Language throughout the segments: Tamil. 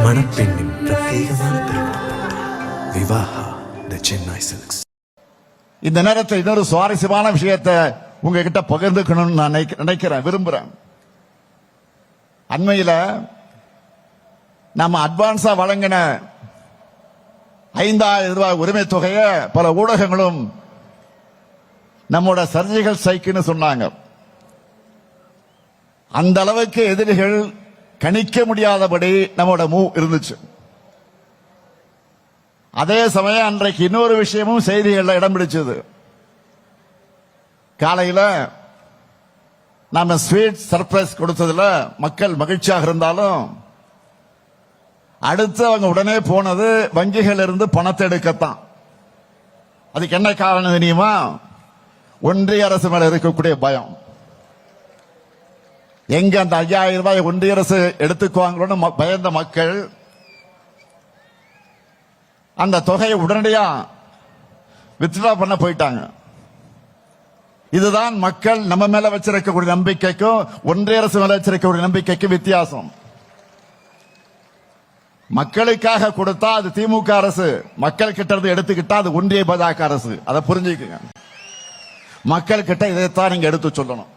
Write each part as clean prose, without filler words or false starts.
மணப்பெண்ணின் பிரத்யேகமான திருமணம் விவாஹா தி சென்னை சில்க்ஸ். இந்த நேரத்தில் இன்னொரு சுவாரஸ்யமான விஷயத்தை உங்ககிட்ட பகிர்ந்துக்கணும்னு நான் நினைக்கிறேன், விரும்புறேன். அண்மையில் நம்ம அட்வான்ஸா வழங்கின 5,000 ரூபாய் உரிமை தொகையை பல ஊடகங்களும் நம்மோட சர்ஜிக்கல் ஸ்ட்ரைக்குன்னு சொன்னாங்க. அந்த அளவுக்கு எதிரிகள் கணிக்க முடியாதபடி நம்மோட மூவ் இருந்துச்சு. அதே சமயம் அன்றைக்கு இன்னொரு விஷயமும் செய்திகள்ல இடம் பிடிச்சது. காலையில நாம ஸ்வீட் சர்ப்ரைஸ் கொடுத்ததுல மக்கள் மகிழ்ச்சியாக இருந்தாலும் அடுத்து அவங்க உடனே போனது வங்கிகள் இருந்து பணத்தை எடுக்கத்தான். அதுக்கு என்ன காரணம் தெரியுமா? ஒன்றிய அரசு மேல இருக்கக்கூடிய பயம். எங்க அந்த 5,000 ரூபாய் ஒன்றிய அரசு எடுத்துக்குவாங்களோன்னு பயந்த மக்கள் அந்த தொகையை உடனடியா வித்ட்ரா பண்ண போயிட்டாங்க. இதுதான் மக்கள் நம்ம மேல வச்சிருக்கக்கூடிய நம்பிக்கைக்கும் ஒன்றிய அரசு மேல வச்சிருக்கக்கூடிய நம்பிக்கைக்கும் வித்தியாசம். மக்களுக்காக கொடுத்தா அது திமுக அரசு, மக்கள் கிட்ட இருந்து எடுத்துக்கிட்டா அது ஒன்றிய பாஜக அரசு. அதை புரிஞ்சுக்குங்க. மக்கள் கிட்ட இதைத்தான் நீங்க எடுத்து சொல்லணும்.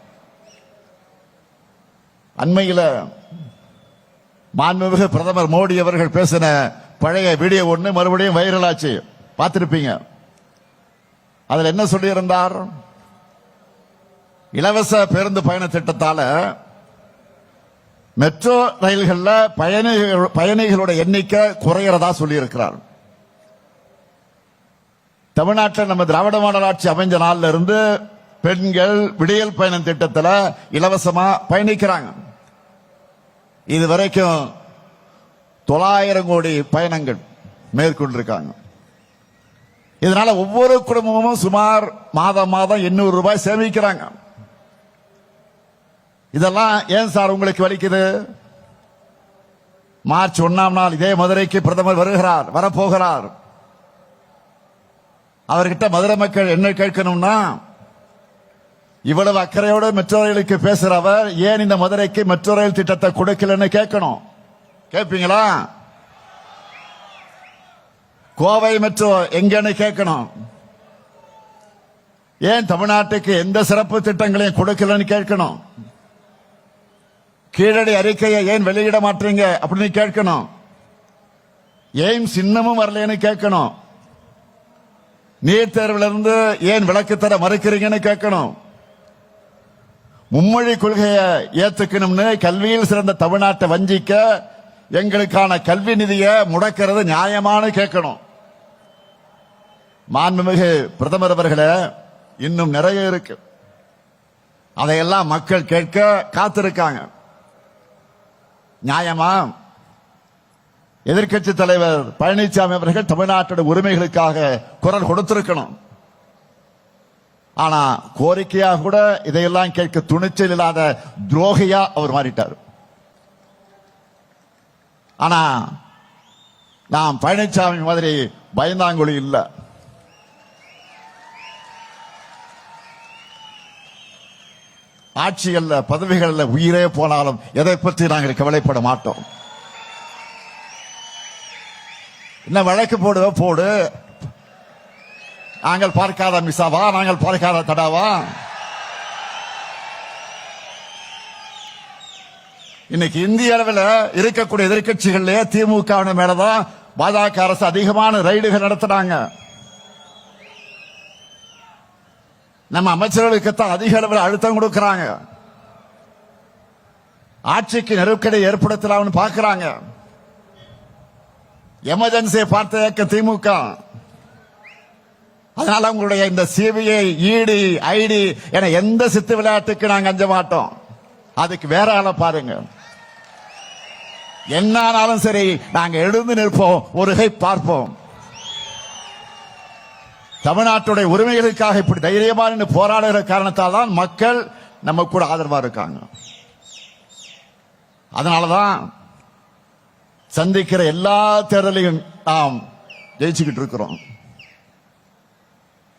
அண்மையில் மாண்புமிகு பிரதமர் மோடி அவர்கள் பேசின பழைய வீடியோ ஒன்று மறுபடியும் வைரல் ஆச்சு, பார்த்திருப்பீங்க. அதில் என்ன சொல்லியிருந்தார்? இலவச பேருந்து பயண திட்டத்தால மெட்ரோ ரயில்களில் பயணிகளோட எண்ணிக்கை குறைகிறதா சொல்லியிருக்கிறார். தமிழ்நாட்டில் நம்ம திராவிட மாடல் ஆட்சி அமைஞ்ச நாள்ல இருந்து பெண்கள் விடியல் பயணம் திட்டத்தில் இலவசமா பயணிக்கிறாங்க. இதுவரைக்கும் 900 கோடி பயணங்கள் மேற்கொண்டிருக்காங்க. இதனால ஒவ்வொரு குடும்பமும் சுமார் மாதம் 800 ரூபாய் சேமிக்கிறாங்க. இதெல்லாம் ஏன் சார் உங்களுக்கு வலிக்குது? மார்ச் 1ஆம் நாள் இதே மதுரைக்கு பிரதமர் வரப்போகிறார். அவர்கிட்ட மதுரை மக்கள் என்ன கேட்கணும்னா, இவ்வளவு அக்கறையோடு மெட்ரோ ரயிலுக்கு பேசுறவர் ஏன் இந்த மதுரைக்கு மெட்ரோ ரயில் திட்டத்தை கொடுக்கலன்னு கேட்கணும். கேட்பீங்களா? கோவை மெட்ரோ எங்கன்னு கேட்கணும். ஏன் தமிழ்நாட்டுக்கு எந்த சிறப்பு திட்டங்களையும் கொடுக்கலன்னு கேட்கணும். கீழடி அறிக்கையை ஏன் வெளியிட மாட்டீங்க அப்படின்னு கேட்கணும். ஏன் சின்னமும் வரலன்னு கேட்கணும். நீட் தேர்விலிருந்து ஏன் விலக்கு தர மறுக்கிறீங்கன்னு கேட்கணும். மும்மொழி கொள்கையை ஏத்துக்கணும்னு கல்வியில் சிறந்த தமிழ்நாட்டை வஞ்சிக்க எங்களுக்கான கல்வி நிதியை முடக்கிறது நியாயமானு கேட்கணும். மாண்புமிகு பிரதமர் அவர்களே, இன்னும் நிறைய இருக்கு. அதையெல்லாம் மக்கள் கேட்க காத்திருக்காங்க. நியாயமா? எதிர்க்கட்சி தலைவர் பழனிசாமி அவர்கள் தமிழ்நாட்டோட உரிமைகளுக்காக குரல் கொடுத்திருக்கணும். ஆனா கோரிக்கையாக கூட இதையெல்லாம் கேட்க துணிச்சல் இல்லாத துரோகியா அவர் மாறிட்டார். ஆனா நாம் பழனிசாமி மாதிரி பயந்தாங்குழி இல்ல. ஆட்சிகள்ல பதவிகள்ல உயிரே போனாலும் எதை பற்றி நாங்கள் கவலைப்பட மாட்டோம். என்ன வழக்கு போடு, நாங்கள் பார்க்காத மிஸ்ஸாவா, நாங்கள் பார்க்காத தடாவா? இன்னைக்கு இந்திய அளவில் இருக்கக்கூடிய எதிர்கட்சிகளே திமுக மேலதான் பாஜக அரசு அதிகமான ரைடுகள் நடத்துறாங்க. நம்ம அமைச்சர்களுக்குத்தான் அதிக அளவில் அழுத்தம் கொடுக்கிறாங்க. ஆட்சிக்கு நெருக்கடி ஏற்படுத்தலாம்னு பார்க்கிறாங்க. எமர்ஜென்சியை பார்த்த இயக்க திமுக. அதனால உங்களுடைய இந்த சிபிஐ, இடி, ஐடி என எந்த சித்து விளையாட்டுக்கு நாங்க அஞ்ச மாட்டோம். அதுக்கு வேற ஆளை பாருங்க. என்னானாலும் சரி, நாங்க எழுந்து நிற்போம், ஒரு கை பார்ப்போம். தமிழ்நாட்டுடைய உரிமைகளுக்காக இப்படி தைரியமான போராடுகிற காரணத்தால் தான் மக்கள் நம்ம கூட ஆதரவா இருக்காங்க. அதனாலதான் சந்திக்கிற எல்லா தேர்தலையும் நாம் ஜெயிச்சுக்கிட்டு இருக்கிறோம்.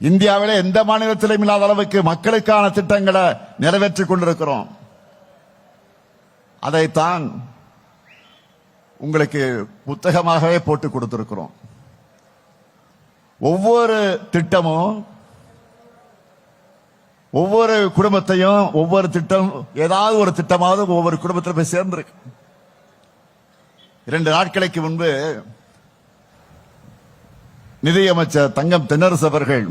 இந்தியாவிலே எந்த மாநிலத்திலும் இல்லாத அளவுக்கு மக்களுக்கான திட்டங்களை நிறைவேற்றிக் கொண்டிருக்கிறோம். அதைத்தான் உங்களுக்கு புத்தகமாகவே போட்டு கொடுத்திருக்கிறோம். ஒவ்வொரு திட்டமும் ஒவ்வொரு குடும்பத்தையும் ஒவ்வொரு திட்டம் ஏதாவது ஒரு திட்டமாவது ஒவ்வொரு குடும்பத்தில் போய் சேர்ந்திருக்கு. 2 நாட்களுக்கு முன்பு நிதியமைச்சர் தங்கம் தென்னரசு அவர்கள்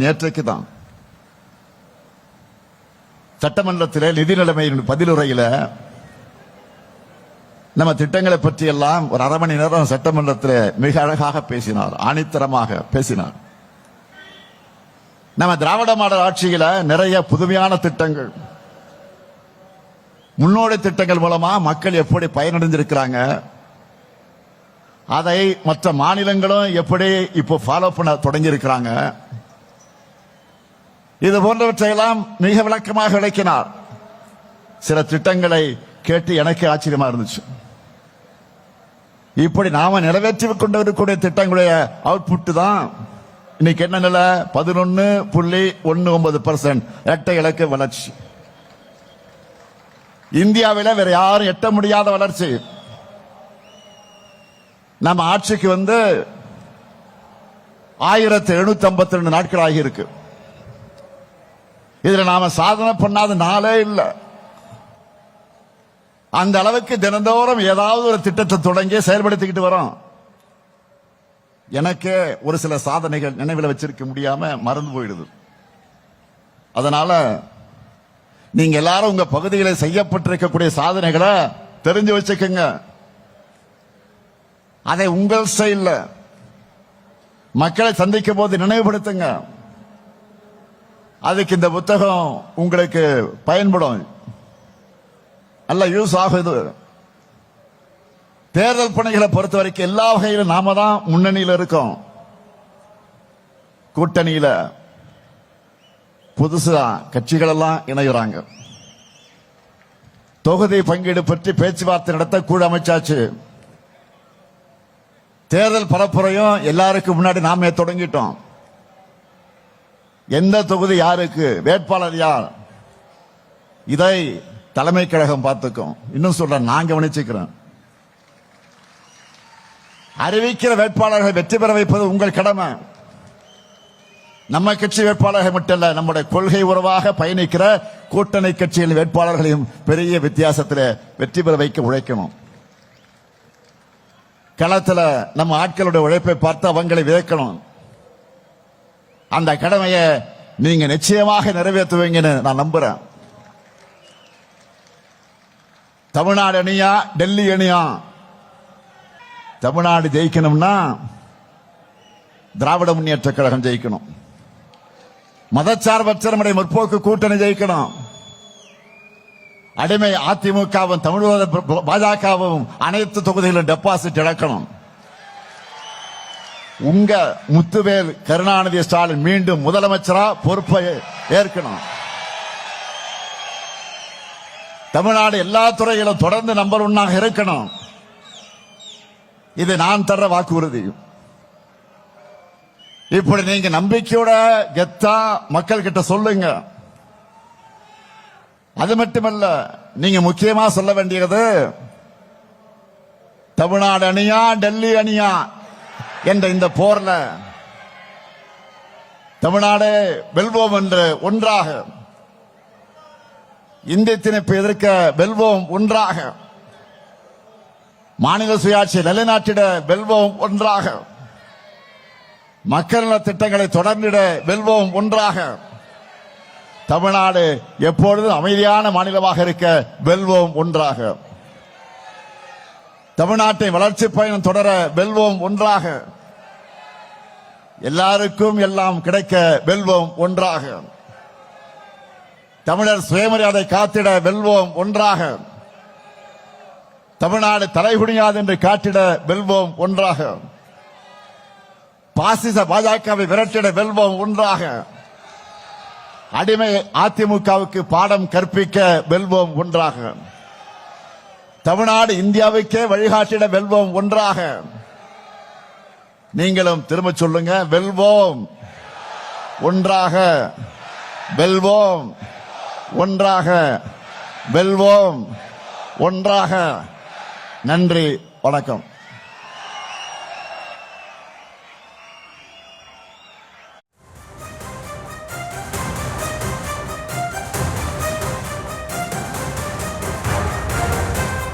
நேற்றைக்கு தான் சட்டமன்றத்தில் நிதி நிலைமையின் பதிலுரையில் நம்ம திட்டங்களை பற்றி எல்லாம் ஒரு அரை மணி நேரம் சட்டமன்றத்தில் மிக அழகாக பேசினார், ஆணித்தரமாக பேசினார். நம்ம திராவிட மாடல் ஆட்சியில நிறைய புதுமையான திட்டங்கள், முன்னோடி திட்டங்கள் மூலமா மக்கள் எப்படி பயனடைந்திருக்கிறாங்க, அதை மற்ற மாநிலங்களும் எப்படி இப்போ ஃபாலோ பண்ண தொடங்கி இருக்கிறாங்க, இது போன்றவற்றையெல்லாம் மிக விளக்கமாக விளக்கினார். சில திட்டங்களை கேட்டு எனக்கு ஆச்சரியமா இருந்துச்சு. இப்படி நாம நிறைவேற்றி கொண்டிருக்கக்கூடிய திட்டங்களுடைய அவுட்புட் தான் இன்னைக்கு என்ன நிலை? 11.19% இரட்டை இலக்க வளர்ச்சி. இந்தியாவில் வேற யாரும் எட்ட முடியாத வளர்ச்சி. நம்ம ஆட்சிக்கு 1752 நாட்கள் ஆகியிருக்கு. இதுல நாம சாதனை பண்ணாத நாளே இல்லை. அந்த அளவுக்கு தினந்தோறும் ஏதாவது ஒரு திட்டத்தை தொடங்கி செயல்படுத்திக்கிட்டு வரோம். எனக்கு ஒரு சில சாதனைகள் நினைவில் வச்சிருக்க முடியாம மறந்து போயிடுது. அதனால நீங்க எல்லாரும் உங்க பகுதிகளில் செய்யப்பட்டிருக்கக்கூடிய சாதனைகளை தெரிஞ்சு வச்சுக்கோங்க. அதை உங்கள் ஸ்டைல்ல மக்களை சந்திக்கும் போது நினைவுபடுத்துங்க. அதுக்கு இந்த புத்தகம் உங்களுக்கு பயன்படும், நல்ல யூஸ் ஆகுது. தேர்தல் பணிகளை பொறுத்த வரைக்கும் எல்லா வகையிலும் நாம தான் முன்னணியில் இருக்கோம். கூட்டணியில புதுசா கட்சிகள் எல்லாம் இணைகிறாங்க. தொகுதி பங்கீடு பற்றி பேச்சுவார்த்தை நடத்த குழு அமைச்சாச்சு. தேர்தல் பரப்புரையும் எல்லாருக்கும் முன்னாடி நாமே தொடங்கிட்டோம். எந்த தொகுதி யாருக்கு, வேட்பாளர் யார், இதை தலைமை கழகம் பார்த்துக்கும். இன்னும் சொல்ற, நான் கவனிச்சுக்கிறேன். அறிவிக்கிற வேட்பாளர்களை வெற்றி பெற வைப்பது உங்கள் கடமை. நம்ம கட்சி வேட்பாளர்கள் மட்டும் இல்ல, நம்முடைய கொள்கை உறவாக பயணிக்கிற கூட்டணி கட்சியின் வேட்பாளர்களையும் பெரிய வித்தியாசத்தில் வெற்றி பெற வைக்க உழைக்கணும். களத்தில் நம்ம ஆட்களுடைய உழைப்பை பார்த்து அவங்களை விதைக்கணும். அந்த கடமையை நீங்க நிச்சயமாக நிறைவேற்றுவீங்கன்னு நான் நம்புறேன். தமிழ்நாடு அணியா டெல்லி அணியா? தமிழ்நாடு ஜெயிக்கணும்னா திராவிட முன்னேற்ற கழகம் ஜெயிக்கணும். மதச்சார்பற்ற நம்முடைய முற்போக்கு கூட்டணி ஜெயிக்கணும். அடிமை அதிமுகவும் தமிழ் பாஜகவும் அனைத்து தொகுதிகளிலும் டெபாசிட் இழக்கணும். உங்க முத்துவேல் கருணாநிதி ஸ்டாலின் மீண்டும் முதலமைச்சரா பொறுப்பை ஏற்கணும். தமிழ்நாடு எல்லா துறையிலும் தொடர்ந்து நம்பர் 1 இருக்கணும். இது நான் தர்ற வாக்குறுதி. இப்படி நீங்க நம்பிக்கையோட கெத்தா மக்கள் கிட்ட சொல்லுங்க. அது மட்டுமல்ல, நீங்க முக்கியமா சொல்ல வேண்டியது தமிழ்நாடு அணியா டெல்லி அணியா என்ற இந்த போர்ல தமிழ்நாடு வெல்வோம் என்று ஒன்றாக, இந்திய திணிப்பை எதிர்க்க வெல்வோம் ஒன்றாக, மாநில சுயாட்சியை நிலைநாட்டிட வெல்வோம் ஒன்றாக, மக்கள் நல திட்டங்களை தொடர்ந்திட வெல்வோம் ஒன்றாக, தமிழ்நாடு எப்பொழுதும் அமைதியான மாநிலமாக இருக்க வெல்வோம் ஒன்றாக, தமிழ்நாட்டை வளர்ச்சி பயணம் தொடர வெல்வோம் ஒன்றாக, எல்லாருக்கும் எல்லாம் கிடைக்க வெல்வோம் ஒன்றாக, தமிழர் சுயமரியாதை காத்திட வெல்வோம் ஒன்றாக, தமிழ்நாடு தலைகுனியாது என்று காட்டிட வெல்வோம் ஒன்றாக, பாசிச பாஜகவை விரட்டிட வெல்வோம் ஒன்றாக, அடிமை அதிமுகவுக்கு பாடம் கற்பிக்க வெல்வோம் ஒன்றாக, தமிழ்நாடு இந்தியாவுக்கே வழிகாட்டிட வெல்வோம் ஒன்றாக. நீங்களும் திரும்ப சொல்லுங்க, வெல்வோம் ஒன்றாக, வெல்வோம் ஒன்றாக, வெல்வோம் ஒன்றாக. நன்றி, வணக்கம்.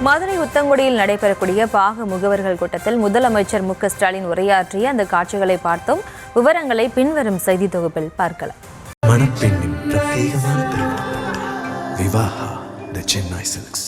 மதுரை உத்தங்குடியில் நடைபெறக்கூடிய பாக முகவர்கள் கூட்டத்தில் முதலமைச்சர் மு.க.ஸ்டாலின் உரையாற்றிய அந்த காட்சிகளை பார்த்தோம். விவரங்களை பின்வரும் செய்தி தொகுப்பில் பார்க்கலாம். மணப்பெண்ணின் பிரத்யேகமான திருமணம் விவாஹா தி சென்னை சில்க்ஸ்.